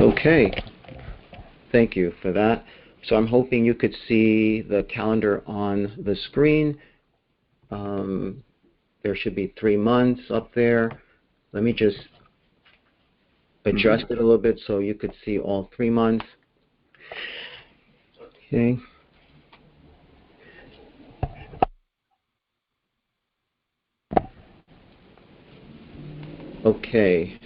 Okay, thank you for that. So I'm hoping you could see the calendar on the screen. There should be 3 months up there. Let me just adjust it a little bit so you could see all 3 months. Okay. Okay.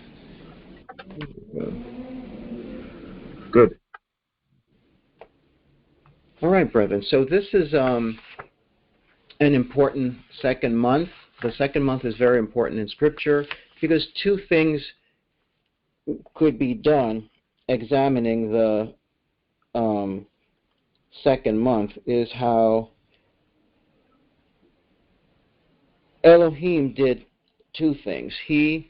Good. All right, brethren. So this is an important second month. The second month is very important in Scripture because two things could be done examining the second month is how Elohim did two things. He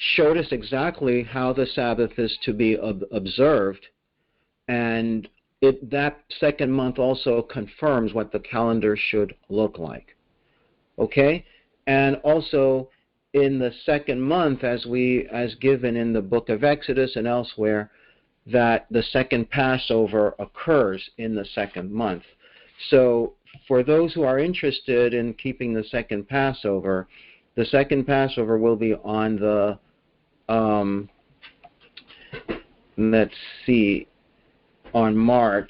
showed us exactly how the Sabbath is to be observed, and that second month also confirms what the calendar should look like. Okay? And also in the second month, as given in the book of Exodus and elsewhere, that the second Passover occurs in the second month. So for those who are interested in keeping the second Passover will be on the let's see, on May,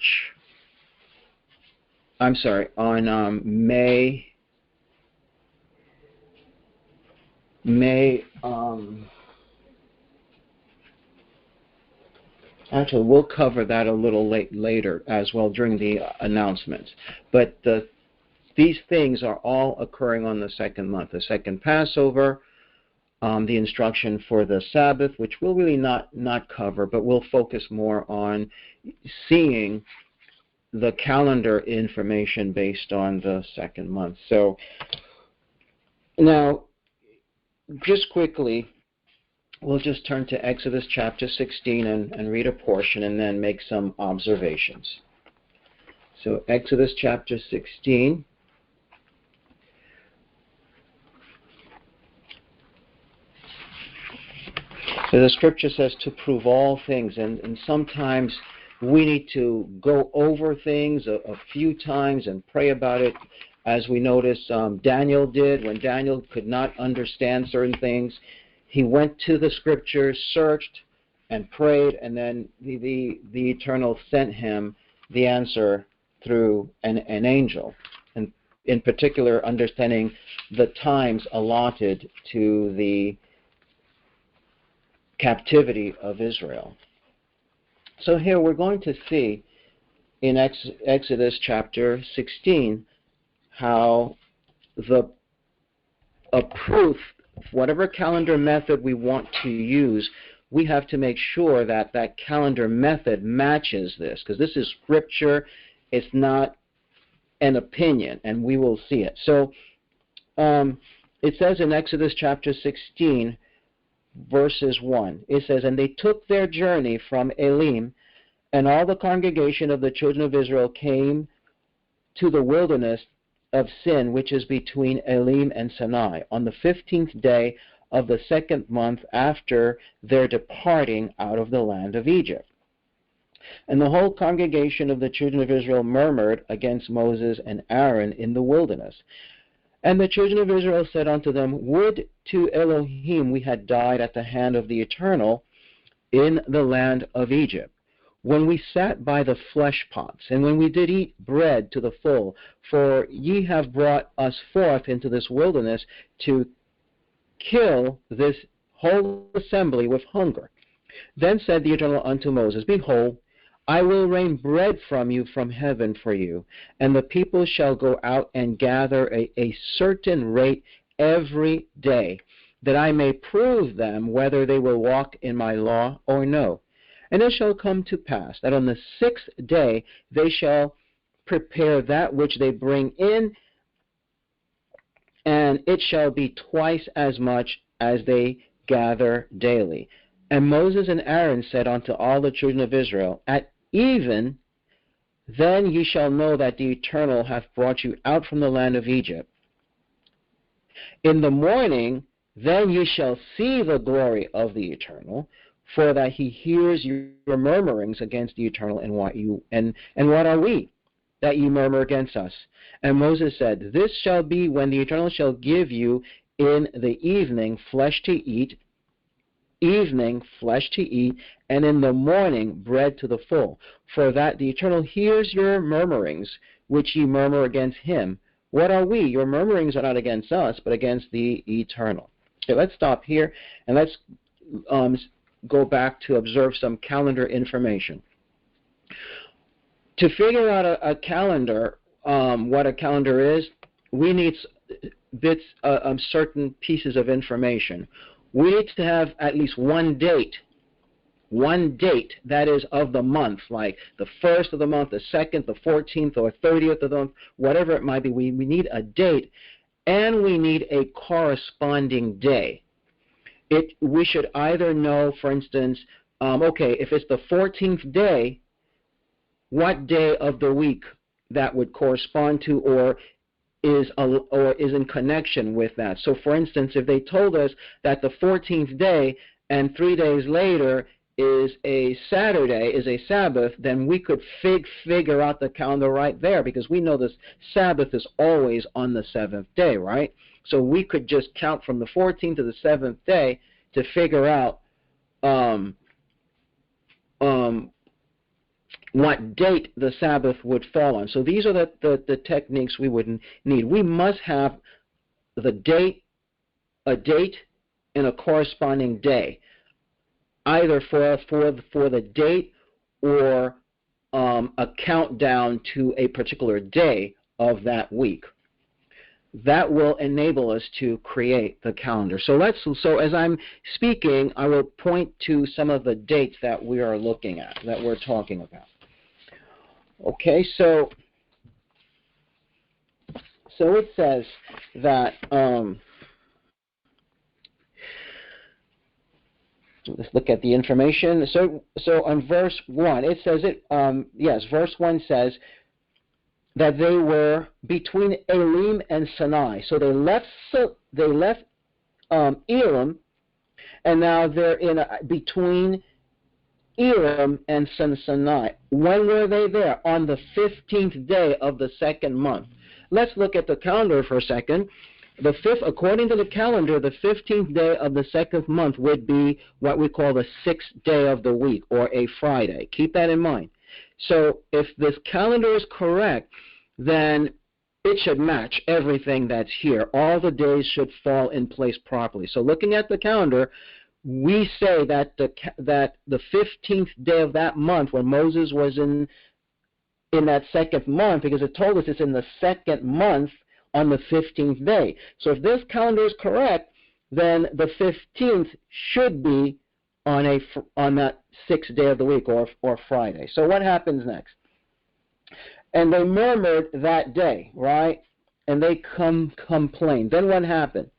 actually, we'll cover that a little later as well during the announcements. But these things are all occurring on the second month. The second Passover, the instruction for the Sabbath, which we'll really not cover, but we'll focus more on seeing the calendar information based on the second month. So now, just quickly, we'll just turn to Exodus chapter 16 and read a portion and then make some observations. So Exodus chapter 16. So the scripture says to prove all things, and sometimes we need to go over things a few times and pray about it, as we notice Daniel did. When Daniel could not understand certain things, he went to the scriptures, searched, and prayed, and then the Eternal sent him the answer through an angel, and in particular understanding the times allotted to the captivity of Israel. So here we're going to see in Exodus chapter 16 how a proof, whatever calendar method we want to use, we have to make sure that that calendar method matches this, because this is scripture, it's not an opinion, and we will see it. So it says in Exodus chapter 16, verses 1, it says, "And they took their journey from Elim, and all the congregation of the children of Israel came to the wilderness of Sin, which is between Elim and Sinai, on the 15th day of the second month after their departing out of the land of Egypt. And the whole congregation of the children of Israel murmured against Moses and Aaron in the wilderness. And the children of Israel said unto them, Would to Elohim we had died at the hand of the Eternal in the land of Egypt, when we sat by the flesh pots, and when we did eat bread to the full, for ye have brought us forth into this wilderness to kill this whole assembly with hunger. Then said the Eternal unto Moses, Behold, I will rain bread from you from heaven for you, and the people shall go out and gather a certain rate every day, that I may prove them whether they will walk in my law or no. And it shall come to pass that on the 6th day they shall prepare that which they bring in, and it shall be twice as much as they gather daily. And Moses and Aaron said unto all the children of Israel, At even then ye shall know that the Eternal hath brought you out from the land of Egypt. In the morning then ye shall see the glory of the Eternal, for that he hears your murmurings against the Eternal, and what are we, that ye murmur against us? And Moses said, This shall be when the Eternal shall give you in the evening flesh to eat, and in the morning bread to the full, for that the Eternal hears your murmurings, which ye murmur against him. What are we? Your murmurings are not against us, but against the Eternal. Okay, let's stop here, and let's go back to observe some calendar information. To figure out a calendar, what a calendar is, we need certain pieces of information. We need to have at least one date that is of the month, like the 1st of the month, the 2nd, the 14th, or 30th of the month, whatever it might be. We need a date, and we need a corresponding day. We should either know, for instance, if it's the 14th day, what day of the week that would correspond to, or is in connection with that. So, for instance, if they told us that the 14th day and 3 days later is a Saturday, is a Sabbath, then we could figure out the calendar right there, because we know this Sabbath is always on the 7th day, right? So we could just count from the 14th to the 7th day to figure out what date the Sabbath would fall on. So these are the techniques we would need. We must have a date and a corresponding day, either for the date or a countdown to a particular day of that week. That will enable us to create the calendar. So as I'm speaking, I will point to some of the dates that we are looking at, that we're talking about. Okay, so it says that let's look at the information. So on verse 1, it says verse 1 says that they were between Elim and Sinai. So they left Elim, and now they're between Elim and Sinai. When were they there? On the 15th day of the 2nd month. Let's look at the calendar for a second. According to the calendar, the 15th day of the 2nd month would be what we call the 6th day of the week, or a Friday. Keep that in mind. So if this calendar is correct, then it should match everything that's here. All the days should fall in place properly. So looking at the calendar, we say that the 15th day of that month, when Moses was in that 2nd month, because it told us it's in the 2nd month on the 15th day. So if this calendar is correct, then the 15th should be on that 6th day of the week, or Friday. So what happens next? And they murmured that day, right? And they complained. Then what happened?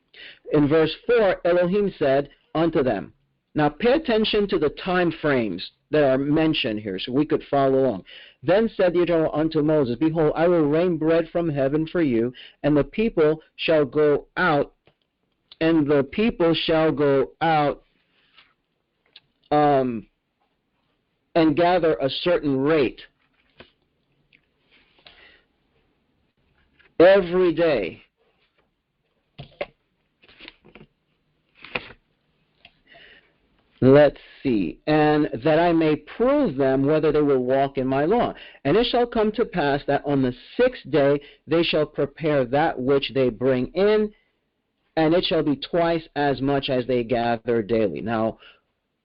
In verse 4, Elohim said unto them. Now pay attention to the time frames that are mentioned here, so we could follow along. Then said the Eternal unto Moses, Behold, I will rain bread from heaven for you, and the people shall go out, and gather a certain rate every day. Let's see. And that I may prove them whether they will walk in my law. And it shall come to pass that on the 6th day they shall prepare that which they bring in, and it shall be twice as much as they gather daily. Now,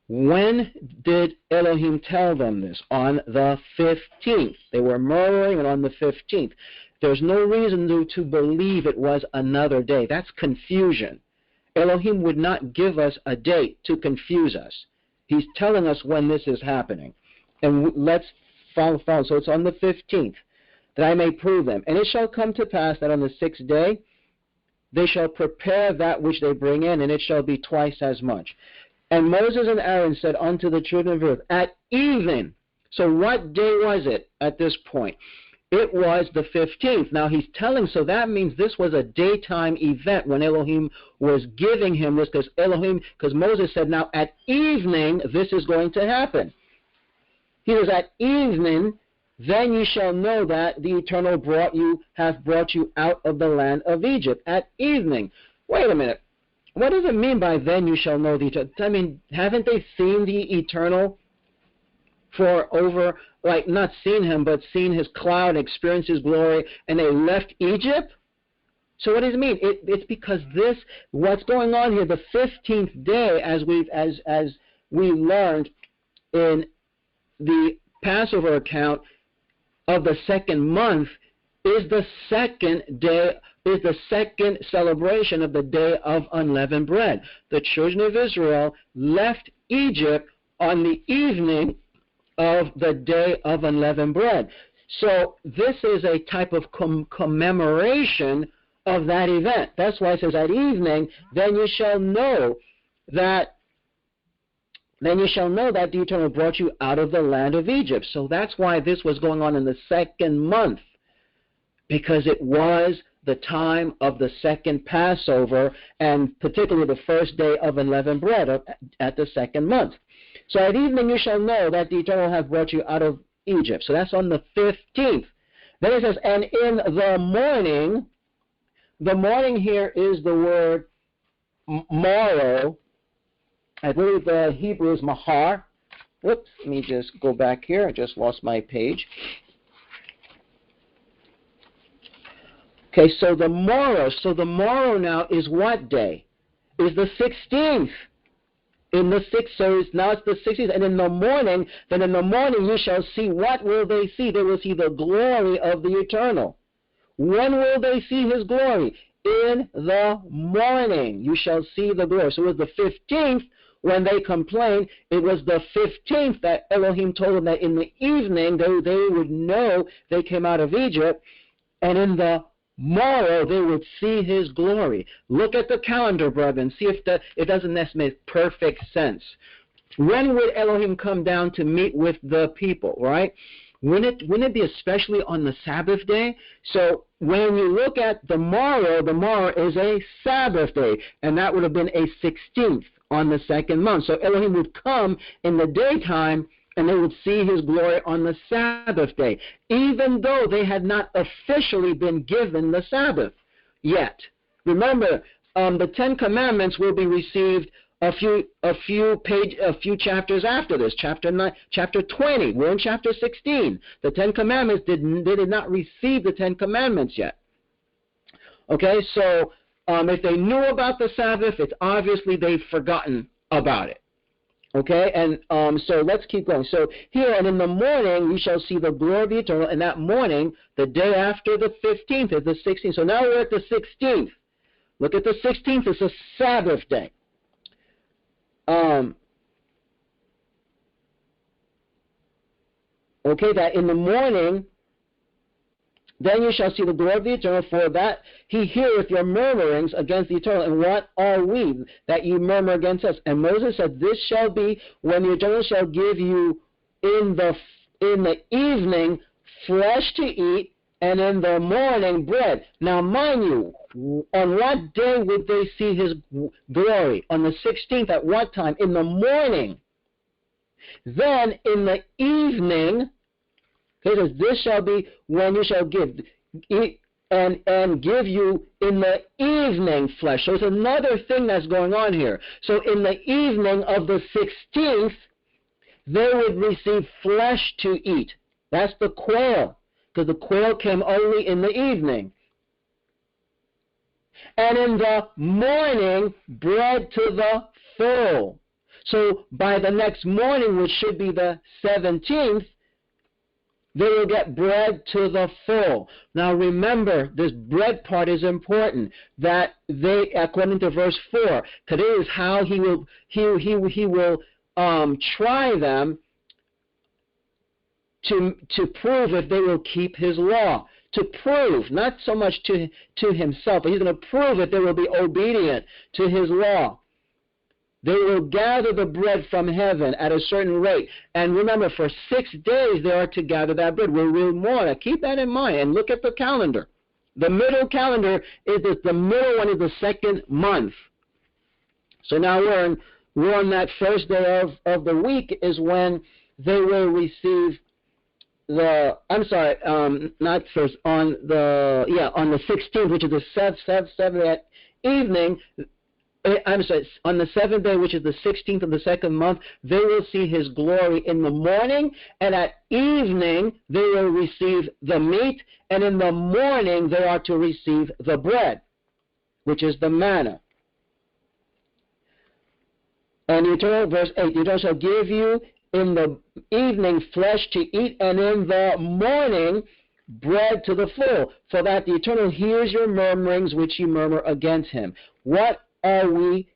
when did Elohim tell them this? On the 15th. They were murmuring, and on the 15th. There's no reason to believe it was another day. That's confusion. Elohim would not give us a date to confuse us. He's telling us when this is happening. And let's follow. So it's on the 15th, that I may prove them. And it shall come to pass that on the 6th day they shall prepare that which they bring in, and it shall be twice as much. And Moses and Aaron said unto the children of Israel, at even. So what day was it at this point? it was the 15th. Now he's telling, so that means this was a daytime event when Elohim was giving him this, because Moses said, now at evening this is going to happen. He says, at evening, then you shall know that the Eternal hath brought you out of the land of Egypt. At evening. Wait a minute. What does it mean by then you shall know the Eternal? I mean, haven't they seen the Eternal for over, like, not seen him, but seen his cloud, experienced his glory, and they left Egypt? So what does it mean? It's because what's going on here, the 15th day, as we learned in the Passover account of the second month, is the second celebration of the Day of Unleavened Bread. The children of Israel left Egypt on the evening of the Day of Unleavened Bread. So this is a type of commemoration of that event. That's why it says at evening, then you shall know that the Eternal brought you out of the land of Egypt. So that's why this was going on in the second month, because it was the time of the second Passover, and particularly the first day of unleavened bread at the second month. So at evening you shall know that the Eternal hath brought you out of Egypt. So that's on the 15th. Then it says, and in the morning here is the word morrow. I believe the Hebrew is mahar. Whoops, let me just go back here. I just lost my page. Okay, so the morrow now is what day? Is the 16th. Now it's the 16th. And in the morning you shall see, what will they see? They will see the glory of the Eternal. When will they see his glory? In the morning you shall see the glory. So it was the 15th when they complained. It was the 15th that Elohim told them that in the evening they would know they came out of Egypt, and in the morrow they would see his glory. Look at the calendar, brother, and see if it doesn't necessarily make perfect sense. When would Elohim come down to meet with the people, right? Wouldn't it be especially on the Sabbath day? So when you look at the morrow is a Sabbath day, and that would have been a 16th on the second month. So Elohim would come in the daytime, and they would see his glory on the Sabbath day, even though they had not officially been given the Sabbath yet. Remember, the Ten Commandments will be received a few chapters after this, chapter 20. We're in chapter 16. The Ten Commandments they did not receive the Ten Commandments yet. Okay, so if they knew about the Sabbath, it's obviously they've forgotten about it. Okay, and so let's keep going. So here, and in the morning you shall see the glory of the Eternal, and that morning, the day after the 15th, is the 16th. So now we're at the 16th. Look at the 16th. It's a Sabbath day. Okay, that in the morning, then you shall see the glory of the Eternal, for that he heareth your murmurings against the Eternal. And what are we, that you murmur against us? And Moses said, this shall be when the Eternal shall give you in the evening flesh to eat, and in the morning bread. Now mind you, on what day would they see his glory? On the 16th, at what time? In the morning. Then in the evening, it says, this shall be when you shall give, and give you in the evening flesh. So it's another thing that's going on here. So in the evening of the 16th, they would receive flesh to eat. That's the quail, because the quail came only in the evening. And in the morning, bread to the full. So by the next morning, which should be the 17th, they will get bread to the full. Now remember, this bread part is important. That they, according to verse 4, today is how he will try them to prove if they will keep his law. To prove, not so much to himself, but he's going to prove if they will be obedient to his law. They will gather the bread from heaven at a certain rate. And remember, for 6 days they are to gather that bread. We'll read more. Now, keep that in mind and look at the calendar. The middle calendar is the middle one is the second month. So now we're on that first day of the week is when they will receive not first, on the 16th, which is the seventh evening. On the 7th day, which is the 16th of the second month, they will see his glory in the morning, and at evening they will receive the meat, and in the morning they are to receive the bread, which is the manna. And the Eternal, verse 8, the Eternal shall give you in the evening flesh to eat, and in the morning bread to the full, for that the Eternal hears your murmurings which you murmur against him. What are we?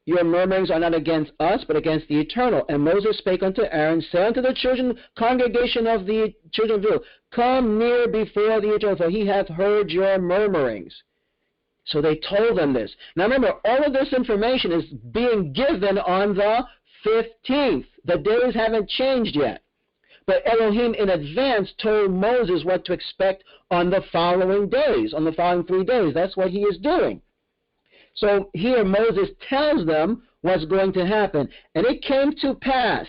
Your murmurings are not against us, but against the Eternal. And Moses spake unto Aaron, saying unto the congregation of the children of Israel, come near before the Eternal, for he hath heard your murmurings. So they told them this. Now remember, all of this information is being given on the 15th. The days haven't changed yet. But Elohim in advance told Moses what to expect on the following days, on the following 3 days. That's what he is doing. So here Moses tells them what's going to happen. And it came to pass,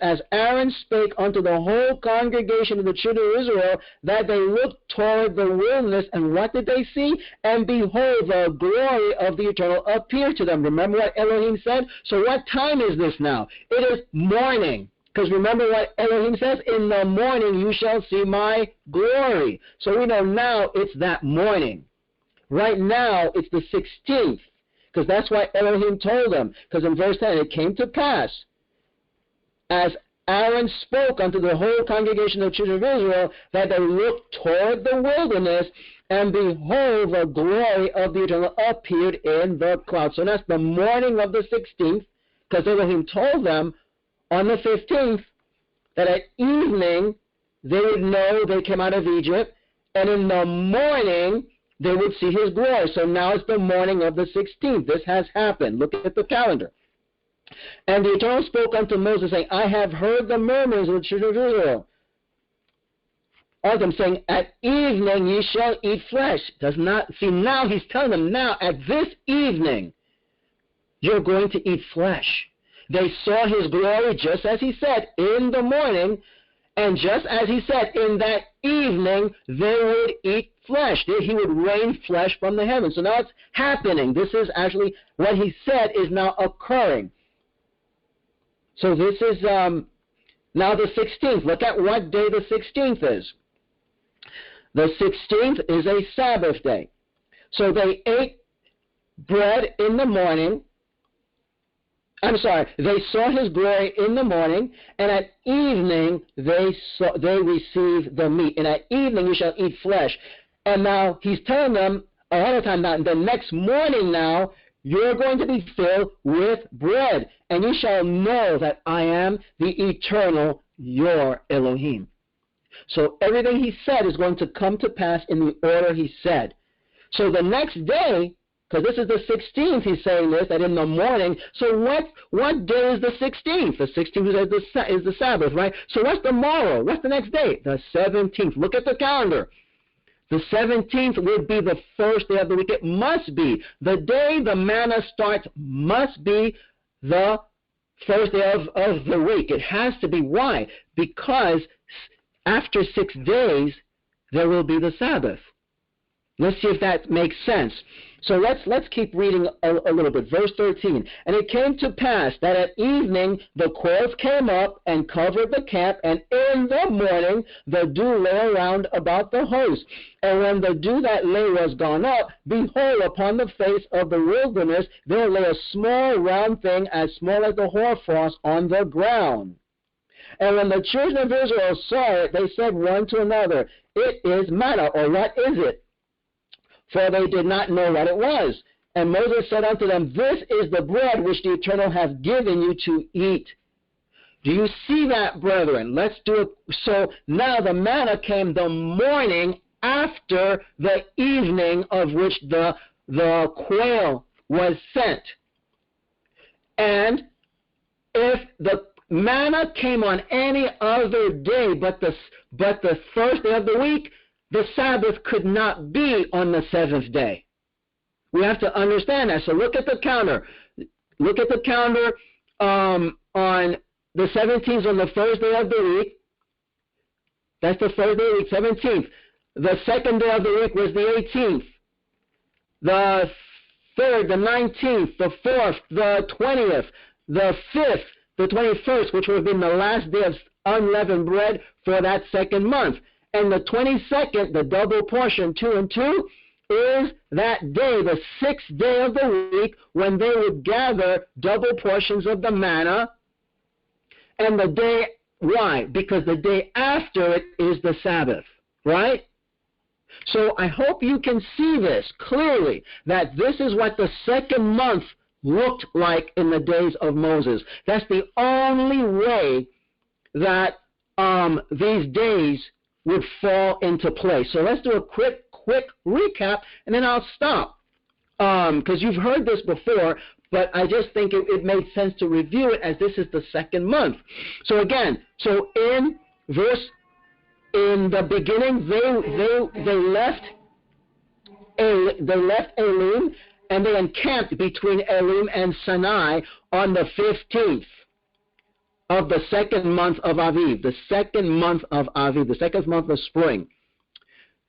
as Aaron spake unto the whole congregation of the children of Israel, that they looked toward the wilderness, and what did they see? And behold, the glory of the Eternal appeared to them. Remember what Elohim said? So what time is this now? It is morning. Because remember what Elohim says? In the morning you shall see my glory. So we know now it's that morning. Right now it's the 16th. Because that's what Elohim told them. Because in verse 10, it came to pass, as Aaron spoke unto the whole congregation of the children of Israel, that they looked toward the wilderness, and behold, the glory of the Eternal appeared in the cloud. So that's the morning of the 16th, because Elohim told them on the 15th that at evening they would know they came out of Egypt, and in the morning they would see his glory. So now it's the morning of the 16th. This has happened. Look at the calendar. And the Eternal spoke unto Moses, saying, I have heard the murmurs of the children of Israel, of them, saying, at evening ye shall eat flesh. Does not see, now he's telling them, now at this evening you're going to eat flesh. They saw his glory, just as he said, in the morning, and just as he said, in that evening they would eat flesh. He would rain flesh from the heavens. So now it's happening. This is actually what he said is now occurring. So this is now the 16th. Look at what day the 16th is. The 16th is a Sabbath day. So they ate bread in the morning. They saw his glory in the morning, and at evening they received the meat. And at evening you shall eat flesh. And now he's telling them ahead of time, now the next morning now, you're going to be filled with bread, and you shall know that I am the Eternal, your Elohim. So everything he said is going to come to pass in the order he said. So the next day, because this is the 16th, he's saying this, that in the morning. So what day is the 16th? The 16th is the Sabbath, right? So what's tomorrow? What's the next day? The 17th. Look at the calendar. The 17th would be the first day of the week. It must be. The day the manna starts must be the first day of the week. It has to be. Why? Because after 6 days, there will be the Sabbath. Let's see if that makes sense. So let's keep reading a little bit. Verse 13. And it came to pass that at evening the quails came up and covered the camp, and in the morning the dew lay around about the host. And when the dew that lay was gone up, behold, upon the face of the wilderness there lay a small round thing as small as the hoarfrost on the ground. And when the children of Israel saw it, they said one to another, it is manna, or what is it? For they did not know what it was. And Moses said unto them, this is the bread which the Eternal hath given you to eat. Do you see that, brethren? Let's do it. So now the manna came the morning after the evening of which the quail was sent. And if the manna came on any other day but the first day of the week, the Sabbath could not be on the seventh day. We have to understand that. So look at the calendar. Look at the calendar on the 17th, on the first day of the week. That's the first day of the week, 17th. The second day of the week was the 18th. The third, the 19th, the 4th, the 20th, the 5th, the 21st, which would have been the last day of unleavened bread for that second month. And the 22nd, the double portion, 2 and 2, is that day, the 6th day of the week, when they would gather double portions of the manna. And the day, why? Because the day after it is the Sabbath, right? So I hope you can see this clearly, that this is what the second month looked like in the days of Moses. That's the only way that these days would fall into place. So let's do a quick recap, and then I'll stop. Because you've heard this before, but I just think it made sense to review it, as this is the second month. So again, in the beginning, they left Elim, and they encamped between Elim and Sinai on the 15th of the second month of Aviv, the second month of Aviv, the second month of spring.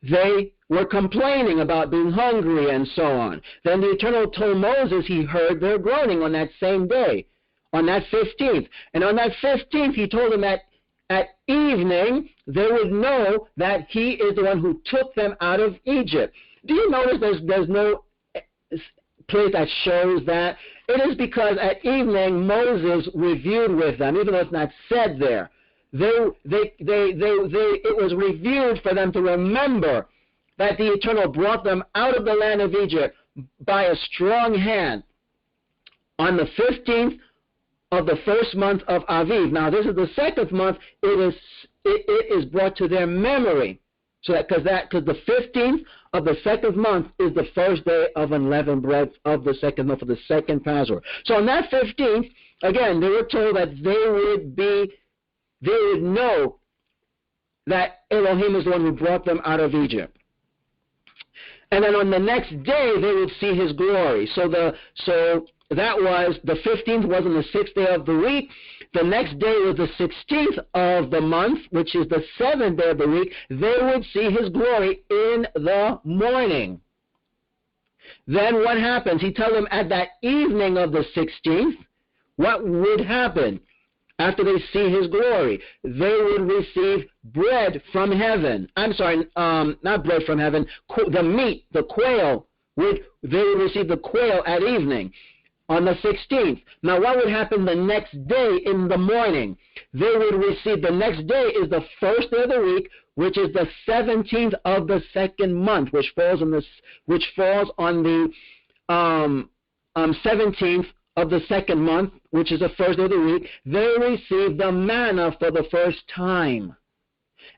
They were complaining about being hungry and so on. Then the Eternal told Moses he heard their groaning on that same day, on that 15th. And on that 15th, he told them that at evening they would know that he is the one who took them out of Egypt. Do you notice there's no place that shows that? It is because at evening Moses reviewed with them, even though it's not said there. It was reviewed for them to remember that the Eternal brought them out of the land of Egypt by a strong hand on the 15th of the first month of Aviv. Now this is the second month. It is brought to their memory, so that because the 15th of the second month is the first day of unleavened bread of the second month, of the second Passover. So on that 15th, again, they were told that they would know that Elohim is the one who brought them out of Egypt. And then on the next day, they would see his glory. So that was, the 15th was on the 6th day of the week. The next day was the 16th of the month, which is the 7th day of the week. They would see his glory in the morning. Then what happens? He tells them at that evening of the 16th, what would happen? After they see his glory, they would receive bread from heaven. I'm sorry, not bread from heaven. The meat, the quail, they would receive the quail at evening on the 16th. Now, what would happen the next day in the morning? They would receive, the next day is the first day of the week, which is the 17th of the second month, which falls on the 17th of the second month, which is the first day of the week. They received the manna for the first time.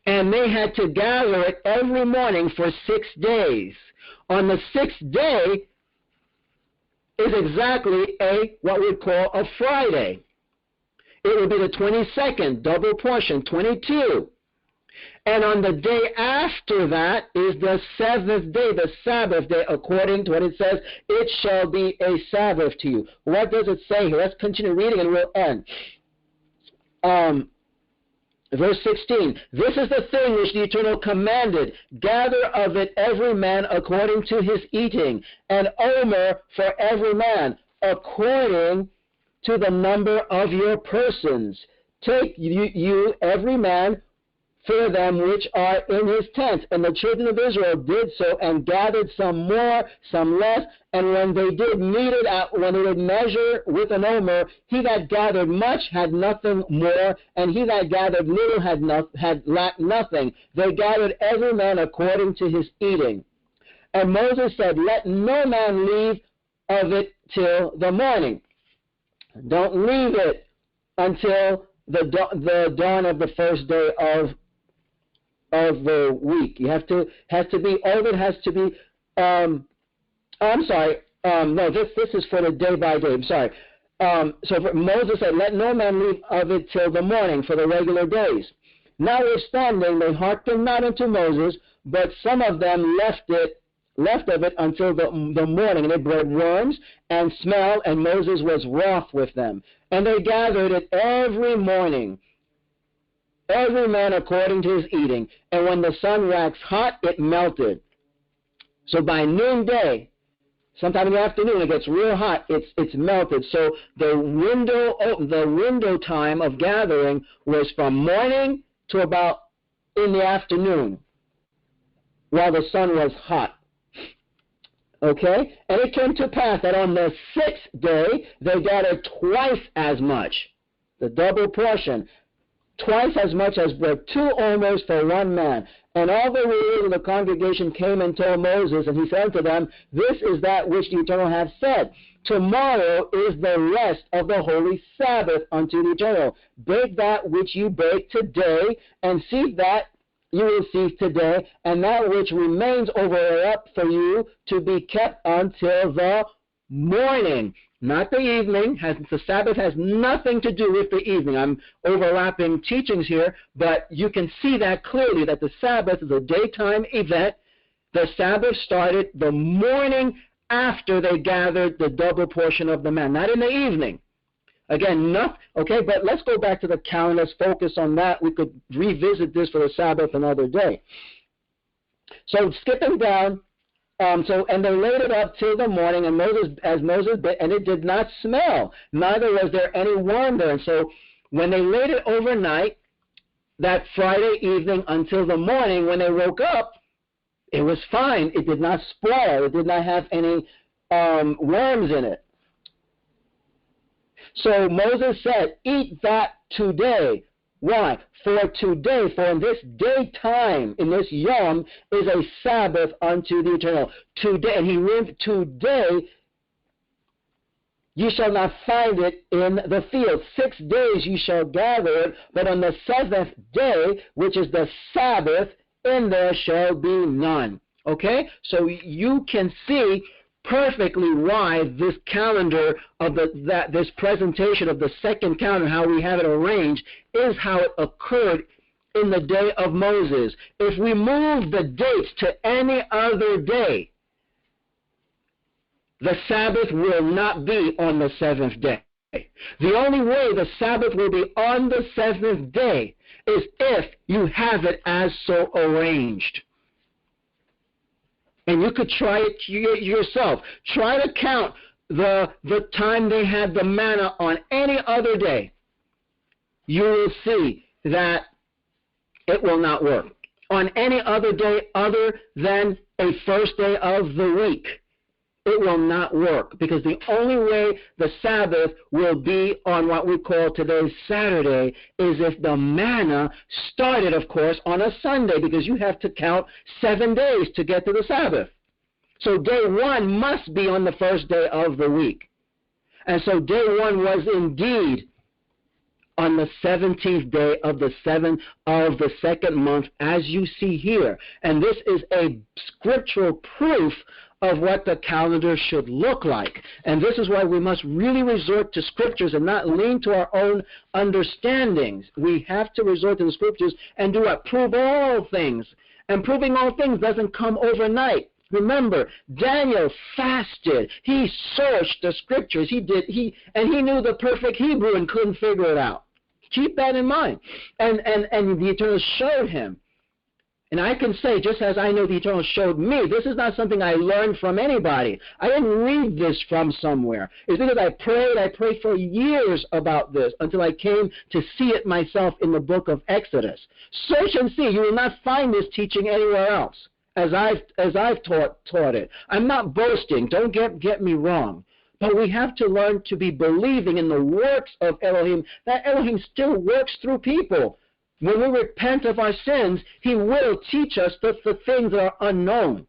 And they had to gather it every morning for 6 days. On the 6th day is exactly what we call a Friday. It would be the 22nd, double portion, 22. And on the day after that is the 7th day, the Sabbath day, according to what it says, it shall be a Sabbath to you. What does it say here? Let's continue reading and we'll end. Verse 16, this is the thing which the Eternal commanded, gather of it every man according to his eating, an omer for every man, according to the number of your persons. Take you every man for them which are in his tent. And the children of Israel did so, and gathered some more, some less. And when they did when they did measure with an omer, he that gathered much had nothing more, and he that gathered little had lacked nothing. They gathered every man according to his eating. And Moses said, let no man leave of it till the morning. Don't leave it until the dawn of the first day of the week. All of it has to be, No, this is for the day by day. I'm sorry. Moses said, let no man leave of it till the morning for the regular days. Notwithstanding, they hearkened not unto Moses, but some of them left of it until the morning, and they bred worms and smell, and Moses was wroth with them. And they gathered it every morning, every man according to his eating. And when the sun waxed hot, it melted. So by noonday, sometime in the afternoon, it gets real hot. It's melted. So the window time of gathering was from morning to about in the afternoon, while the sun was hot. Okay? And it came to pass that on the 6th day, they gathered twice as much, the double portion, twice as much as bread, 2 omers for 1 man. And all the rulers of the congregation came and told Moses, and he said unto them, this is that which the Eternal hath said. Tomorrow is the rest of the holy Sabbath unto the Eternal. Bake that which you bake today, and seethe that you will cease today, and that which remains over up for you to be kept until the morning. Not the evening. The Sabbath has nothing to do with the evening. I'm overlapping teachings here, but you can see that clearly, that the Sabbath is a daytime event. The Sabbath started the morning after they gathered the double portion of the man, not in the evening. Again, okay, but let's go back to the calendar. Let's focus on that. We could revisit this for the Sabbath another day. So skipping down, and they laid it up till the morning, and Moses bit, and it did not smell, neither was there any worm there. And so when they laid it overnight, that Friday evening until the morning, when they woke up, it was fine. It did not spoil. It did not have any worms in it. So Moses said, eat that today. Why? For today, for in this daytime, in this yom, is a Sabbath unto the Eternal. Today, and he went, today, ye shall not find it in the field. 6 days ye shall gather it, but on the 7th day, which is the Sabbath, in there shall be none. Okay? So you can see perfectly why this calendar of this presentation of the second calendar, how we have it arranged, is how it occurred in the day of Moses. If we move the dates to any other day, the Sabbath will not be on the 7th day. The only way the Sabbath will be on the 7th day is if you have it as so arranged. And you could try it yourself. Try to count the time they had the manna on any other day. You will see that it will not work. On any other day other than a first day of the week, it will not work, because the only way the Sabbath will be on what we call today's Saturday is if the manna started, of course, on a Sunday, because you have to count 7 days to get to the Sabbath. So day 1 must be on the first day of the week. And so day 1 was indeed on the 17th day of the 7th of the second month, as you see here. And this is a scriptural proof of what the calendar should look like. And this is why we must really resort to scriptures and not lean to our own understandings. We have to resort to the scriptures and do what? Prove all things. And proving all things doesn't come overnight. Remember, Daniel fasted. He searched the scriptures. He knew the perfect Hebrew and couldn't figure it out. Keep that in mind. And the Eternal showed him. And I can say, just as I know the Eternal showed me, this is not something I learned from anybody. I didn't read this from somewhere. It's because I prayed for years about this until I came to see it myself in the book of Exodus. Search and see. You will not find this teaching anywhere else as I've taught it. I'm not boasting. Don't get me wrong. But we have to learn to be believing in the works of Elohim, that Elohim still works through people. When we repent of our sins, he will teach us the things that are unknown.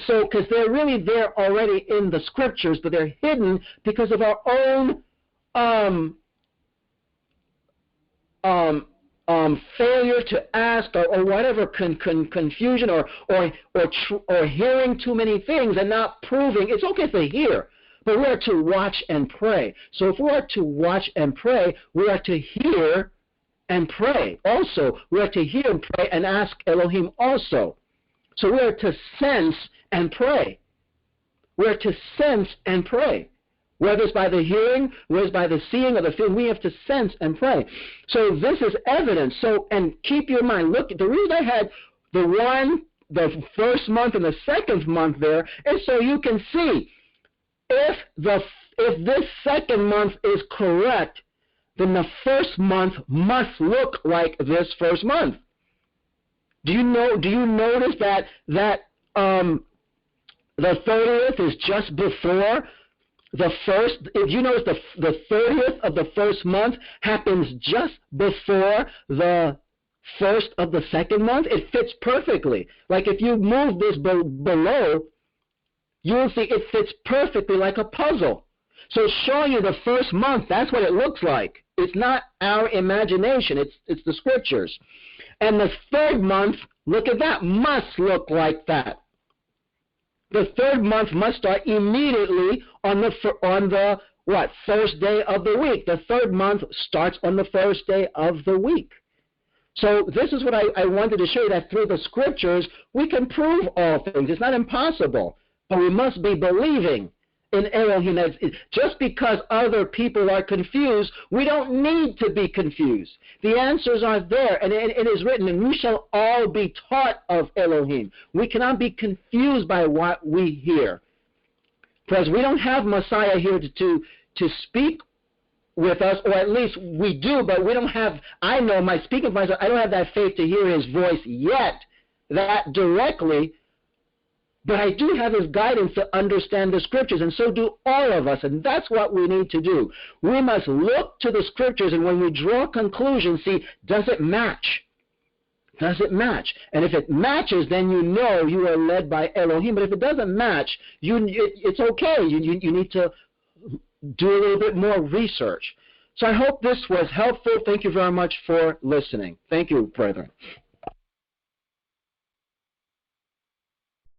So, because they're really there already in the scriptures, but they're hidden because of our own failure to ask, or whatever confusion, or hearing too many things and not proving. It's okay to hear, but we are to watch and pray. So if we are to watch and pray, we are to hear and pray. Also, we are to hear and pray and ask Elohim also. So we are to sense and pray. We are to sense and pray. Whether it's by the hearing, whether it's by the seeing or the feeling, we have to sense and pray. So this is evidence. So, and keep your mind, look, the reason I had the first month and the second month there is so you can see if this second month is correct, then the first month must look like this first month. Do you notice that the 30th is just before the first? If you notice the 30th of the first month happens just before the first of the second month, it fits perfectly. Like if you move this below, you'll see it fits perfectly like a puzzle. So showing you the first month, that's what it looks like. It's not our imagination, it's the scriptures. And the third month, look at that, must look like that. The third month must start immediately on the first day of the week. The third month starts on the first day of the week. So this is what I wanted to show you, that through the scriptures we can prove all things. It's not impossible, but we must be believing in Elohim. Just because other people are confused, we don't need to be confused. The answers are there, and it is written, and we shall all be taught of Elohim. We cannot be confused by what we hear, because we don't have Messiah here to speak with us, or at least we do, but we don't have, I know, my speaking for myself, I don't have that faith to hear his voice yet, that directly. But I do have his guidance to understand the scriptures, and so do all of us, and that's what we need to do. We must look to the scriptures, and when we draw conclusions, see, does it match? Does it match? And if it matches, then you know you are led by Elohim. But if it doesn't match, it's okay. You need to do a little bit more research. So I hope this was helpful. Thank you very much for listening. Thank you, brethren.